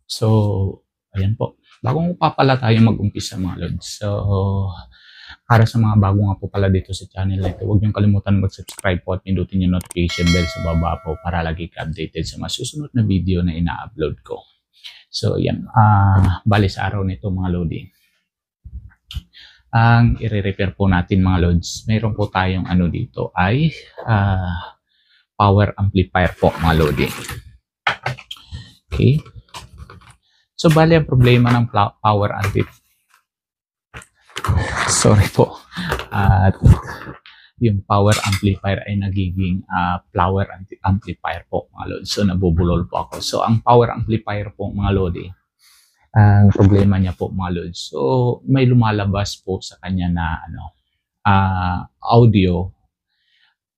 So, ayan po. Bago pa pala tayo mag-umpisa mga lods. So, para sa mga bago nga po pala dito sa channel na ito, huwag niyong kalimutan mag-subscribe po at pindutin yung notification bell sa baba po para lagi ka updated sa mga susunod na video na ina-upload ko. So, yan. Bali sa araw nito mga lodi. Ang i-repair po natin mga lods, mayroon po tayong ano dito ay power amplifier po mga lodi. Okay. So, bali ang problema ng power amplifier. Sorry po. At yung power amplifier ay nagiging flower amplifier po mga lodi. So, nabubulol po ako. So, ang power amplifier po mga lodi, ang problema niya po mga lodi. So, may lumalabas po sa kanya na audio.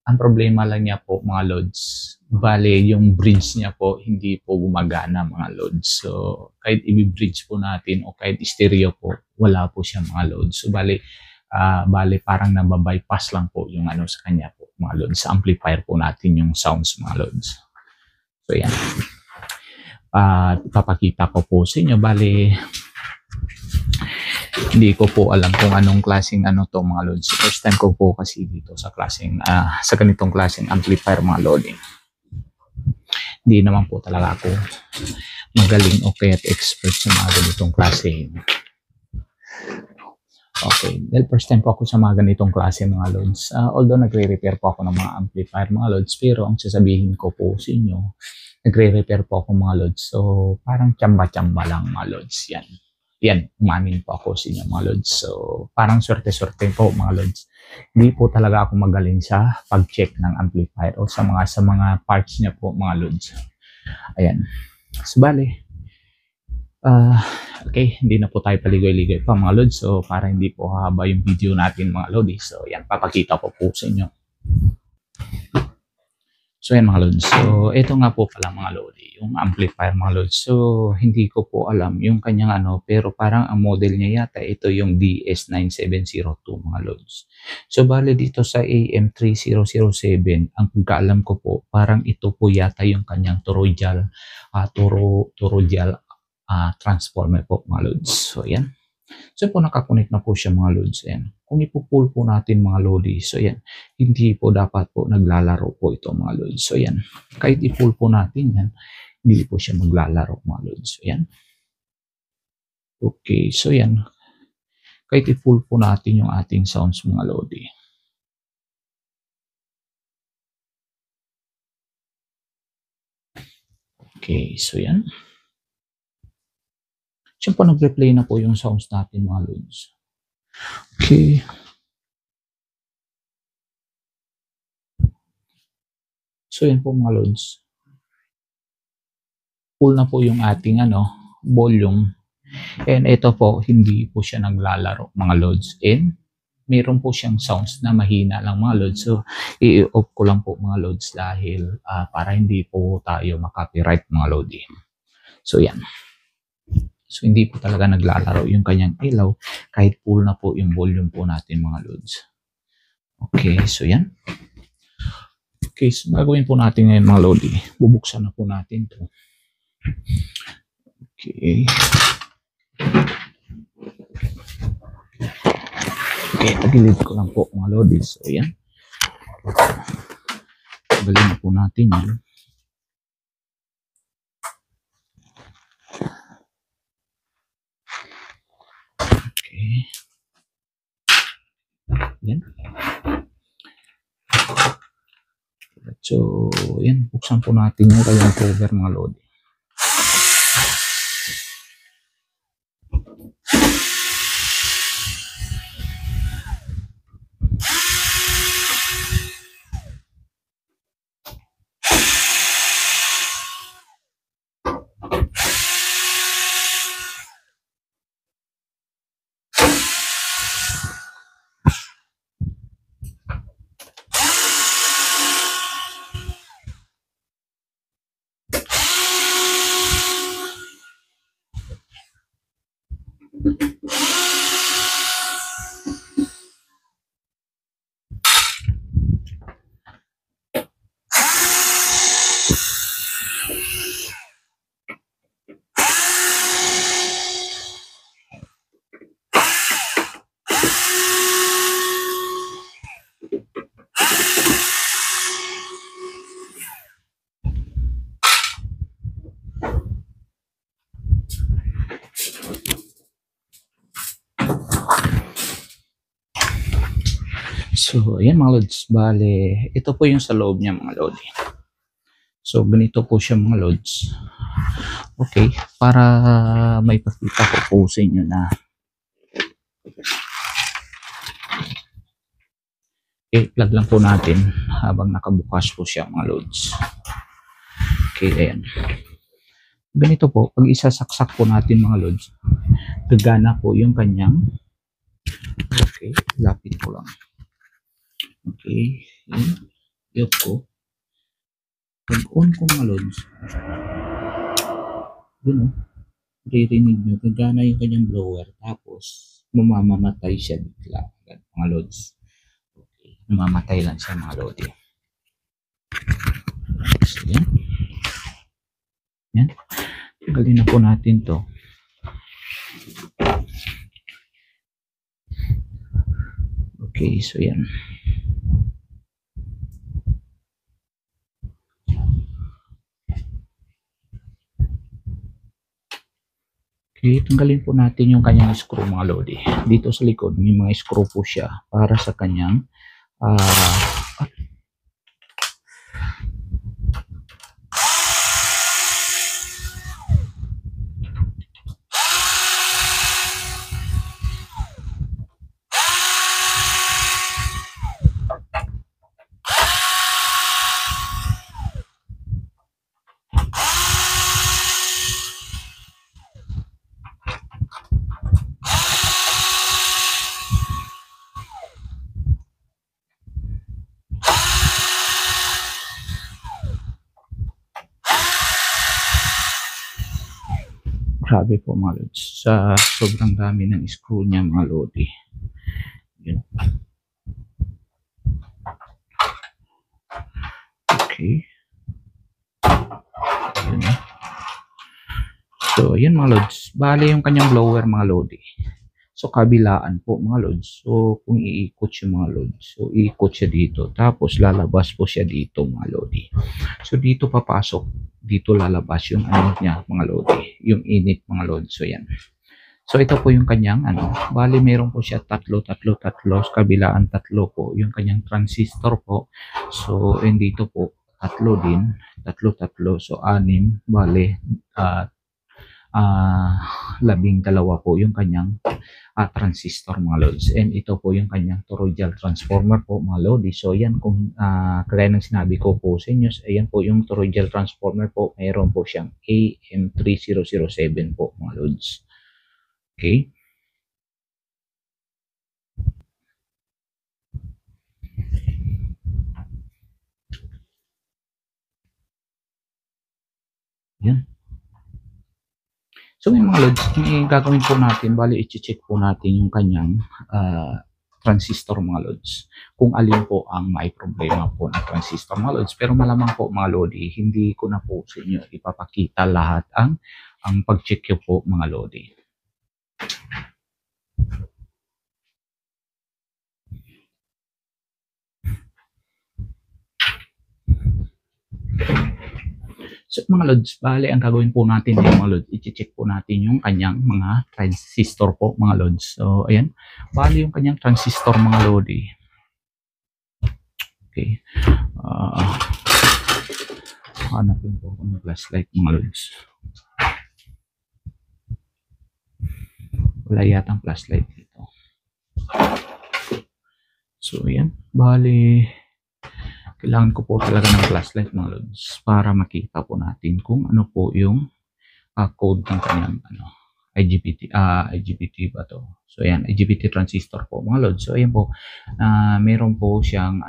Ang problema lang niya po mga lods, bale yung bridge niya po hindi po gumagana mga lods. So kahit i-bridge po natin o kahit stereo po, wala po siya mga lods. So bale parang nababypass lang po yung ano sa kanya po mga lods. Sa amplifier po natin yung sounds mga lods. So yan. Ipapakita ko po sa inyo. Bale hindi ko po alam kung anong klaseng ano to mga lods. First time ko po kasi dito sa klaseng sa ganitong klaseng amplifier mga lodi. Hindi naman po talaga ako magaling o kaya't expert sa mga ganitong klase. Okay, dahil first time po ako sa mga ganitong klase mga lods. Although nagre-repair po ako ng mga amplifier mga lods, pero ang sasabihin ko po sa inyo, nagre-repair po ako mga lods. So parang tsamba-tsamba lang mga lods yan. Yan, umamin po ako sa inyo mga lods. So, parang swerte-swerte po mga lods. Hindi po talaga ako magaling sa pag-check ng amplifier o sa mga parts niya po mga lods. Ayan. So, bale. Okay, hindi na po tayo paligoy-ligoy pa mga lods. So, para hindi po haba yung video natin mga lodi. So, yan, papakita ko po sa inyo. So, yan mga lods. So, ito nga po pala mga lodi, yung amplifier mga lods. So, hindi ko po alam yung kanyang ano, pero parang ang model niya yata, ito yung DS9702 mga lods. So, bale dito sa AM3007, ang pagkaalam ko po, parang ito po yata yung kanyang toroidal transformer po mga lods. So, yan. So, po nakakonect na po siya mga lods. Ayan. Kung ipupull po natin mga lodi, so yan, hindi po dapat po naglalaro po ito mga lods. So yan, kahit i-pull po natin yan, hindi po siya maglalaro mga lods. So yan. Okay, so yan. Kahit i-pull po natin yung ating sounds mga lodi. Okay, so yan. Siyempre nag-replay na po yung sounds natin mga lods. Okay. So yan po mga lods. Full na po yung ating volume. And ito po, hindi po siya naglalaro mga lods. And meron po siyang sounds na mahina lang mga lods. So i-off ko lang po mga lods dahil para hindi po tayo makapiright mga lodi. So yan. So hindi po talaga naglalaro yung kanyang ilaw kahit full na po yung volume po natin mga lods. Okay, so yan. Okay, so gagawin po natin ngayon mga lodi. Bubuksan na po natin to. Okay. Okay, tagilid ko lang po mga lodi. So yan. Tagalin na po natin yan. Okay. Yan. So, yan. Buksan po natin yung kanyang cover mga lodi. So, ayan mga lods. Bale, ito po yung sa loob niya mga lodi. So, ganito po siya mga lods. Okay, para may pakita ko po sa inyo na i-plug lang po natin habang nakabukas po siya mga lods. Okay, ayan. Ganito po, pag isasaksak po natin mga lods, gagana po yung kanyang, okay, lapit ko lang. Okay, yun ko. Pag on ko mga lods, yun o, ririnig nyo, gagana yung kanyang blower, tapos mamamatay siya bigla, mga lods. Okay, mamamatay lang siya mga lodi. So, yan. Yan. Tanggalin na po natin to. Okay, so yan. Okay, tanggalin po natin yung kanyang screw mga lodi. Dito sa likod, may mga screw po siya para sa kanyang grabe po mga lods. Sa sobrang dami ng screw niya mga lodi. Yun. Okay. Yun. So, yun mga lods. Bale yung kanyang blower mga lodi. So, kabilaan po mga lods. So, kung iikot yung mga lods. So, iikot siya dito. Tapos, lalabas po siya dito mga lodi. So, dito papasok. Dito lalabas yung ano niya mga lodi. Yung init mga lods. So, yan. So, ito po yung kanyang ano. Bali, meron po siya tatlo. Kabilaan tatlo po. Yung kanyang transistor po. So, and dito po, tatlo din. Tatlo. So, 6. Bali, 12 po yung kanyang transistor mga lods. And ito po yung kanyang toroidal transformer po mga lodi. So yan kung kagaya ng sinabi ko po sa inyo, ayan po yung toroidal transformer po. Mayroon po siyang AM3007 po mga lods. Okay. Yan. So may mga lods, yung gagawin po natin, bali i-check po natin yung kanyang transistor mga lods. Kung alin po ang may problema po ng transistor mga lods. Pero malamang po mga lodi, hindi ko na po sa inyo ipapakita lahat ang pag-check nyo po mga lodi. So mga lods, bali ang gagawin po natin mga lods, i-check po natin yung kanyang mga transistor po mga lods. So ayan, bali yung kanyang transistor mga lodi. Okay. Hanapin po ako ng flashlight mga lods. Wala yatang flashlight dito. So ayan, bali kailangan ko po talaga ng flashlight mga lods para makita po natin kung ano po yung code ng kanyang IGBT ba to. So ayan, IGBT transistor po mga lods. So ayan po, meron po siyang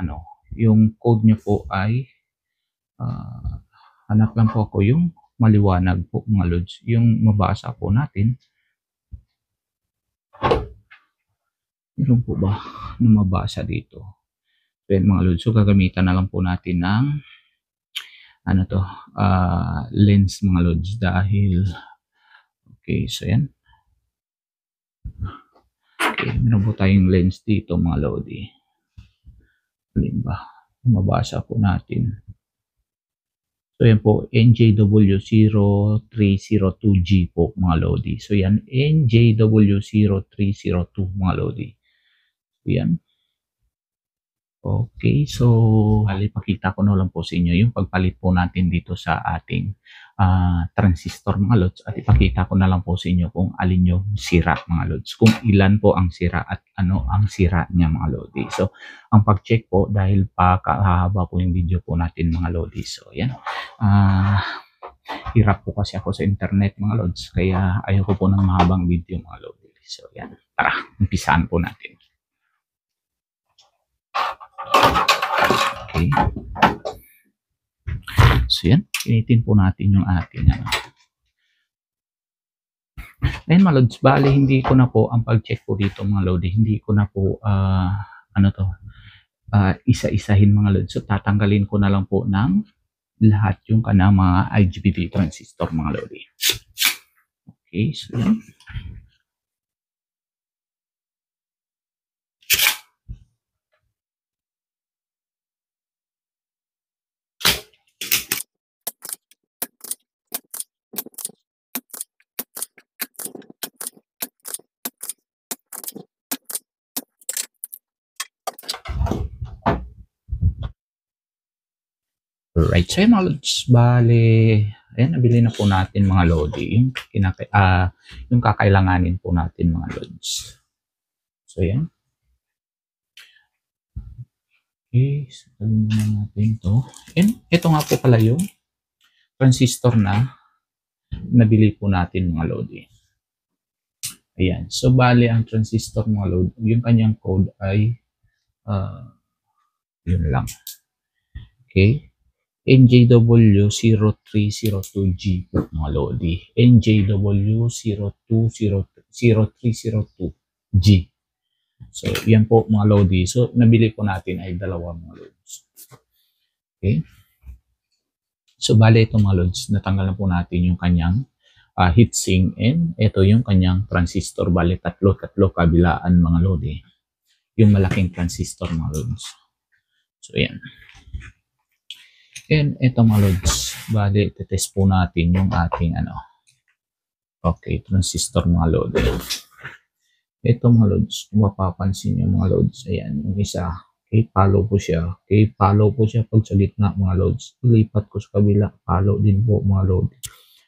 yung code niya po ay hanap lang po ako yung maliwanag po mga lods. Yung mabasa po natin. Meron po ba na mabasa dito? So yan mga lods. So gagamitan na lang po natin ng lens mga lods dahil okay, so yan. Okay, meron po tayong lens dito mga lodi. Alin ba? Mabasa po natin. So yan po, NJW0302G po mga lodi. So yan, NJW0302 mga lodi. So yan. Okay, so ipakita ko na lang po sa inyo yung pagpalit po natin dito sa ating transistor mga lods, at ipakita ko na lang po sa inyo kung alin yung sira mga lods, kung ilan po ang sira at ano ang sira niya mga lodi. So ang pag-check po, dahil pakahaba po yung video po natin mga lodi, so yan, hirap po kasi ako sa internet mga lods, kaya ayoko po ng mahabang video mga lodi. So yan, tara, umpisahan po natin. Okay. So yan, initin po natin yung ating Ngayon mga lods, bali hindi ko na po ang pag-check po dito mga lodi, hindi ko na po isa-isahin mga lods. So tatanggalin ko na lang po ng lahat yung kanang mga IGBT transistor mga lodi. Okay, so yan. Right, so yun mga lods, bale, ayan, nabili na po natin mga lodi, yung kakailanganin po natin mga lods. So yan. Okay, so na natin to. And ito nga po pala yung transistor na nabili po natin mga lodi. Ayan, so bale ang transistor mga lodi, yung kanyang code ay yun lang. Okay. NJW0302G mga lodi. NJW0302G. So, yan po mga lodi. So, nabili po natin ay dalawa mga lods. Okay. So, bale ito mga lods, natanggalan po natin yung kanyang heatsink, and ito yung kanyang transistor. Bale, tatlo kabilaan mga lodi. Yung malaking transistor mga lods. So, yan. And ito mga lods, bali, test po natin yung ating okay, transistor mga lods. Ito mga lods, kung mapapansin nyo mga lods, ayan, yung isa, okay, follow po siya. Okay, follow po siya pag sa gitna mga lods. Ilipat ko sa kabila, follow din po mga lods.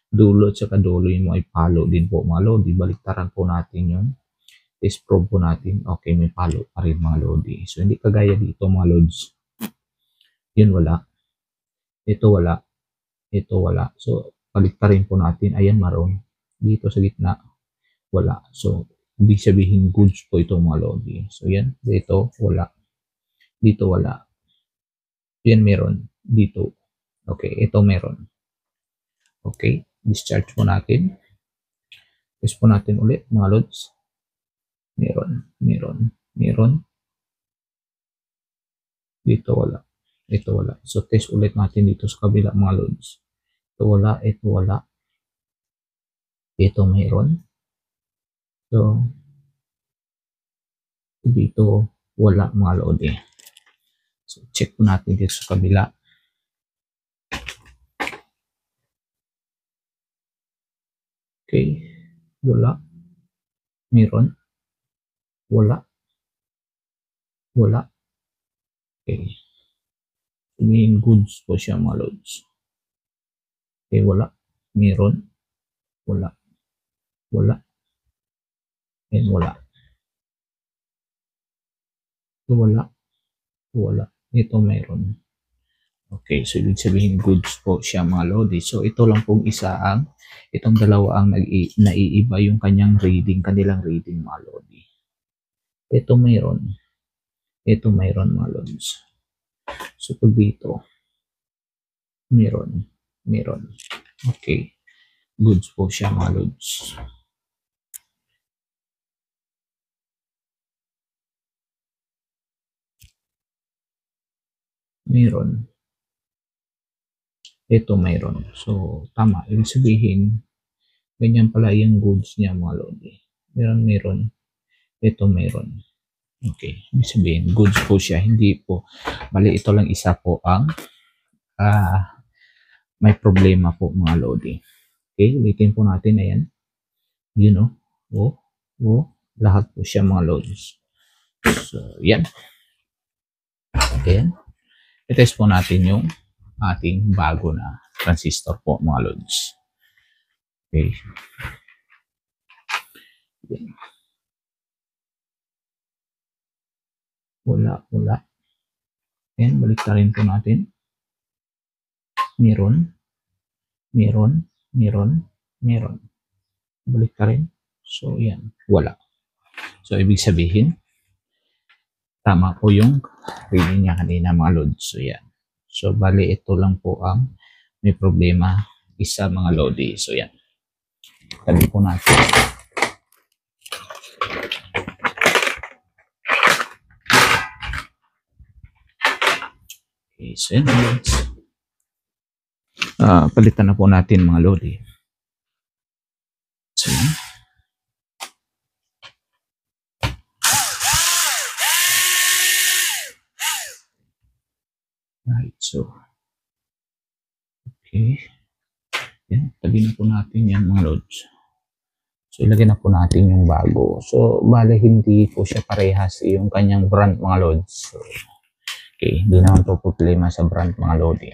Dulo at saka dulo yung ay follow din po mga lods. Baliktaran po natin yung test probe po natin. Okay, may follow pa rin mga lods. So, hindi kagaya dito mga lods. Yun wala. Ito wala. Ito wala. So, paliktarin po natin. Ayan, maroon. Dito sa gitna, wala. So, ibig sabihin goods po ito mga lodi. So, yan. Dito, wala. Dito, wala. Yan, meron. Dito. Okay, ito meron. Okay, discharge po natin. Test po natin ulit mga lods. Meron. Dito, wala. Ito wala. So, test ulit natin dito sa kabila mga lods. Ito wala, ito wala. Ito mayroon. So, dito wala mga lodi. So, check po natin dito sa kabila. Okay. Wala. Mayroon. Wala. Wala. Okay. Sabihin goods po siya mga lods. Okay, wala. Meron. Wala. Wala. And wala. Ito wala. Ito wala. Ito meron. Okay, so ibig sabihin goods po siya mga lodi. So ito lang pong isa itong dalawa ang naiiba yung kanilang reading mga lodi. Ito meron. Ito meron mga lods. So pag dito, meron. Okay. Goods po siya mga lods. Meron. Ito mayroon. So, tama. Ibig sabihin, ganyan pala yung goods niya mga lodi. Meron. Ito meron. Okay. Ibig sabihin, goods po siya. Hindi po. Bali, ito lang isa po ang may problema po mga lodi. Okay. Ulitin po natin. Ayan. You know. Lahat po siya mga lodis. So, yan. Ayan. I-test po natin yung ating bago na transistor po mga lods. Okay. Ayan. Wala. Ayan, balik na rin po natin. Meron. Balik ka rin. So, yan. Wala. So, ibig sabihin, tama po yung reading niya kanina mga lods. So, yan. So, bali ito lang po ang may problema isa mga lodi. So, yan. Tabi po natin. Okay, so yan mga lods. Palitan na po natin mga lodi. So, yan. Right, so okay. Yan, tabi na po natin yan mga lods. So ilagay na po natin yung bago. So bale hindi po siya parehas yung kanyang brand mga lods. So, okay, hindi naman po problema sa brand mga lodi.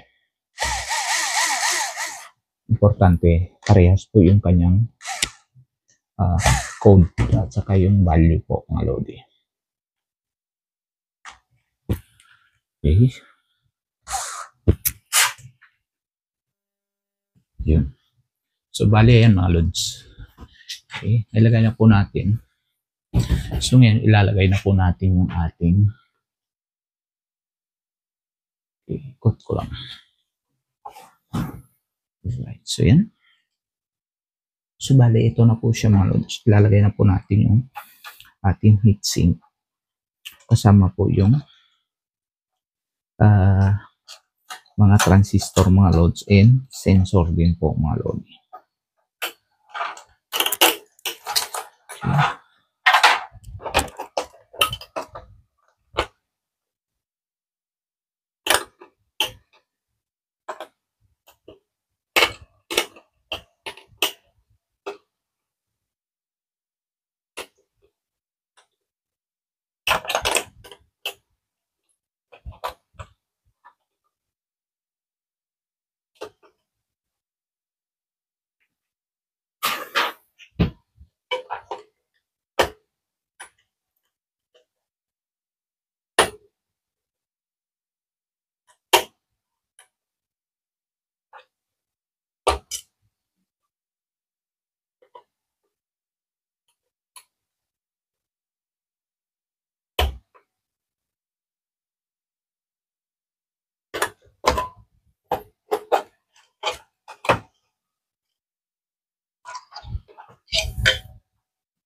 Importante, parehas po yung kanyang code at saka yung value po mga lodi. Okay. Yun. So, bali yan mga lods. Okay. Ilagay na po natin. So, ngayon, ilalagay na po natin yung ating ikot ko lang. Right. So, yan. So, bali ito na po siya mga lods. Ilalagay na po natin yung ating heatsink. Kasama po yung mga transistor mga loads and sensor din po mga loads.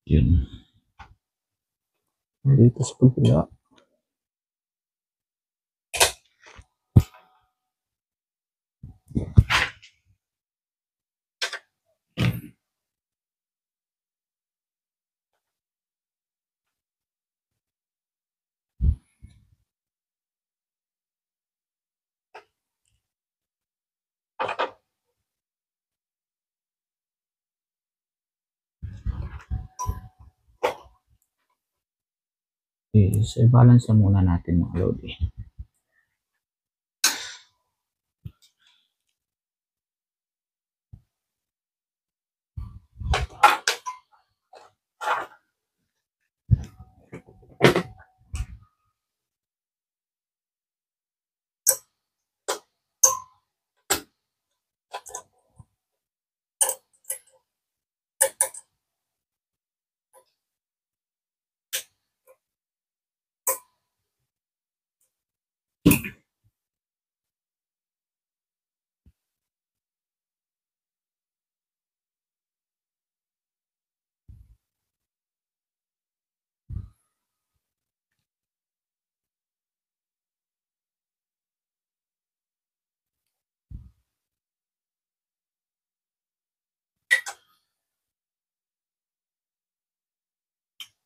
Yun. Dito sa pagpila. Okay, so balance na muna natin mga lodi.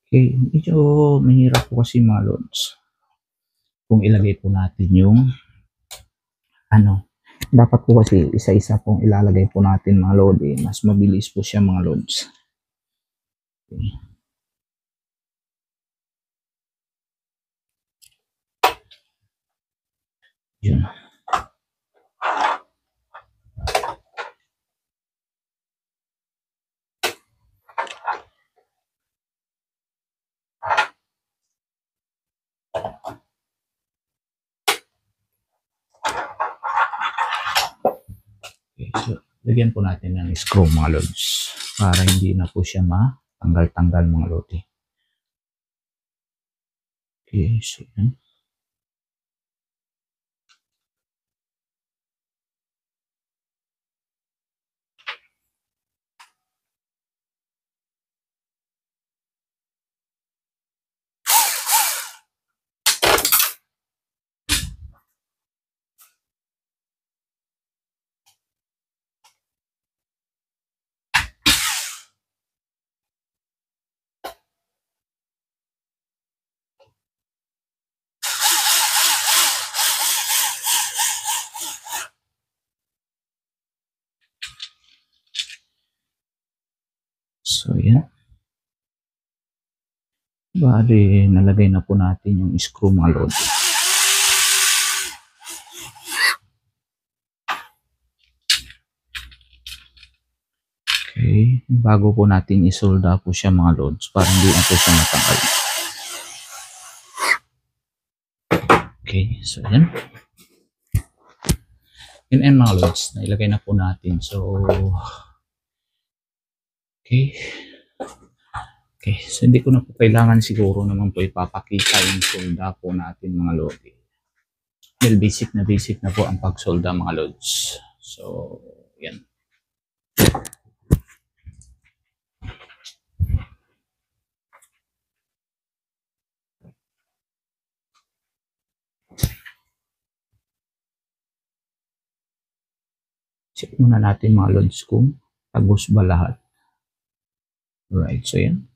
Okay, medyo mahirap po kasi mga lods. Kung ilagay po natin yung dapat po kasi isa-isa pong ilalagay po natin mga lodi. Mas mabilis po siya mga lods. Okay. Yun. Okay, so lagyan po natin ng screw mga lods para hindi na po siya matanggal-tanggal mga lodi. Okay, so yan. So yan. Bali, nalagay na po natin yung screw mga lodi. Okay, bago po natin isolda po siya mga lods para hindi na po siya matanggal. Okay, so yan. Yun and mga lods, nailagay na po natin. So, okay. Okay, so hindi ko na po kailangan siguro naman po ipapakita yung solda po natin mga lodi. Well, basic na po ang pagsolda mga lods. So, yan. Check muna natin mga lods kung tagos ba lahat. Alright, so yan.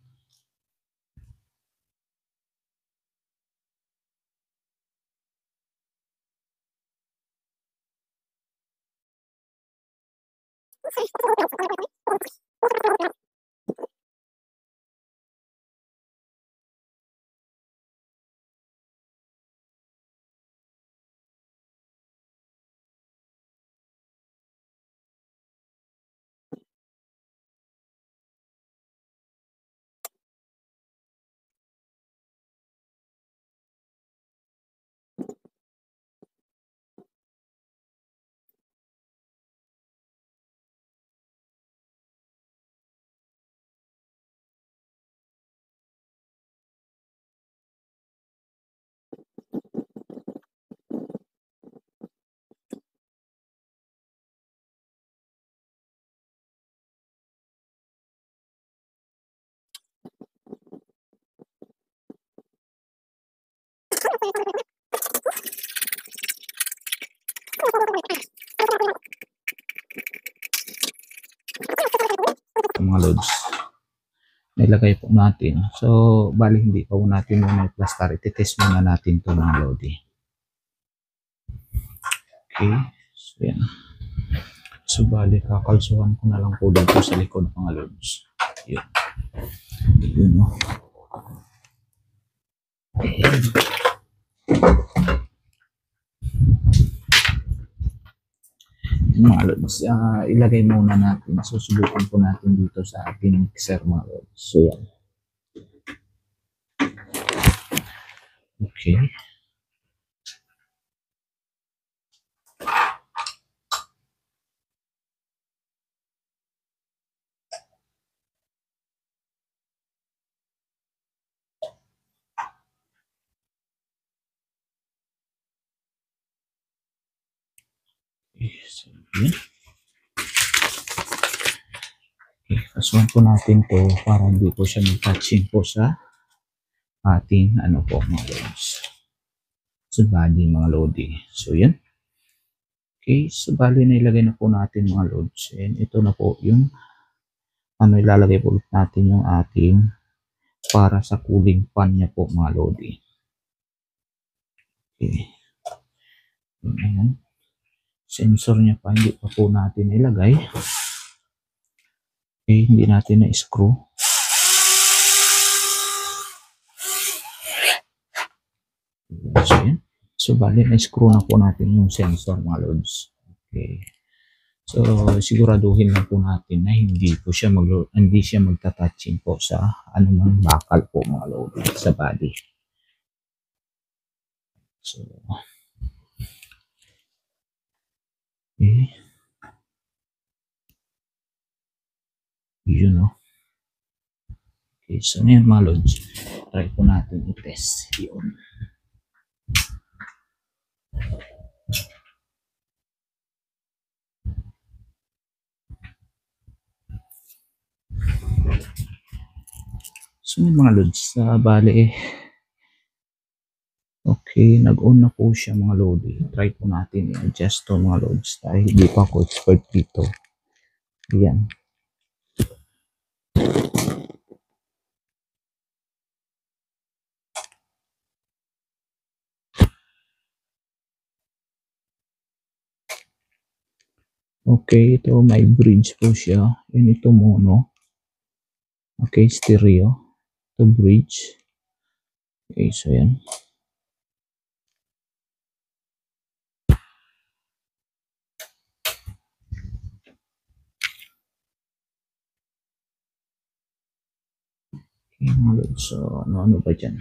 Mga lods, nilagay po natin. So, bali hindi pa po natin muna i-plaster. Ititest muna natin ito mga lodi. Okay, so yan. So, bali kakalsuhan ko na lang po dito sa likod mga lods. Yun. Yun, no? Ayan. Mga lods, ilagay muna natin. Susubukan po natin dito sa ating mixer mga lods. So yan. Okay. So, yan. Okay, kasuhan po natin to para hindi po siya mag-touching po sa ating ano po mga lods. So, bali mga lodi. So, yan. Okay, so bali na ilagay na po natin mga lods. And ito na po yung ano ilalagay po natin yung ating para sa cooling fan niya po mga lodi. Okay. Ayan. Sensor niya pa hindi pa po natin ilagay. Okay, hindi natin na-screw. So, yan. So, bali, na-screw na po natin yung sensor mga lods. Okay. So, siguraduhin lang po natin na hindi siya magta-touching po sa anumang bakal po mga lods sa body. So, okay. Yun, no? Okay, so ngayon mga lods, try po natin i-test yun. So ngayon mga lods, bali, okay, nag-on na po siya mga lodi. Try po natin i-adjust to mga lods dahil hindi pa ako expert dito. Ayan. Okay, ito may bridge po siya. And ito mono. Okay, stereo. Ito bridge. Okay, so yan. Okay, mga lods. So, ano ba dyan?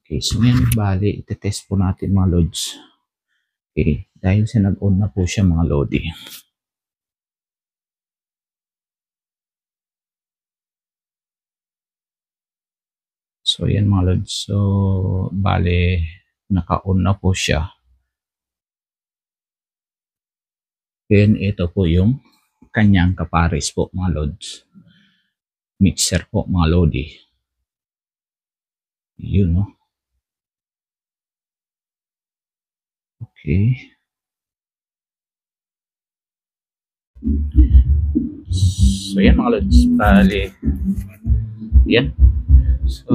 Okay, so ngayon, bali, iti-test po natin mga lods. Okay, dahil sa nag-on na po siya mga lodi. So, yan mga lods. So, bali, naka-on na po siya. Then, ito po yung kanyang kapares po mga lods. Mixer po mga lodi. Yun, no? Okay. So, yan mga lods. Bali, yan. So,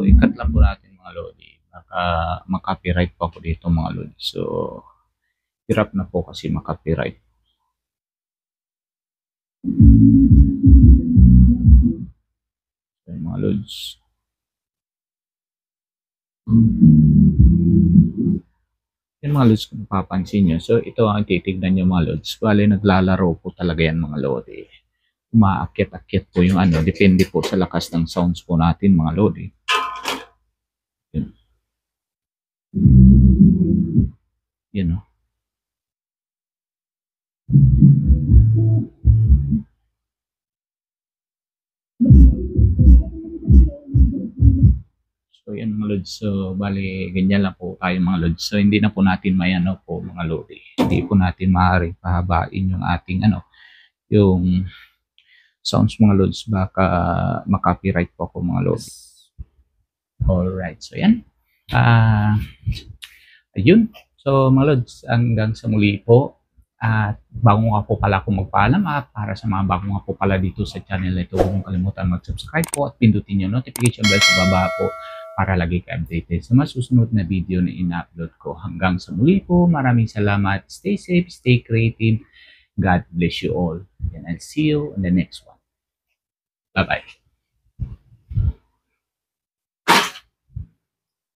ikat lang po natin mga lodi. Baka makapiright pa po dito mga lodi. So, hirap na po kasi makapiright. So, mga lods. Yan mga lods kung napapansin nyo. So, ito ang titignan nyo mga lods. Bali, naglalaro po talaga yan mga lodi. Umaakyat-akyat po yung ano. Depende po sa lakas ng sounds po natin mga lodi. Yun. Yun, no? So, yan mga lods. So, bali, ganyan lang po tayo mga lods. So, hindi na po natin may ano po mga lodi. Hindi po natin maaaring pahabain yung ating ano, yung sounds mga lods. Baka makapiright po ako mga lodi. Alright. So, yan. Ayun. So, mga lods, hanggang sa muli po. At bago nga po pala akong magpaalam para sa mga bago nga po pala dito sa channel na ito, huwag mong kalimutan mag-subscribe po at pindutin yung notification bell sa baba po para lagi ka updated sa mga susunod na video na ina-upload ko. Hanggang sa muli po, maraming salamat. Stay safe, stay creative. God bless you all. And I'll see you in the next one. Bye-bye.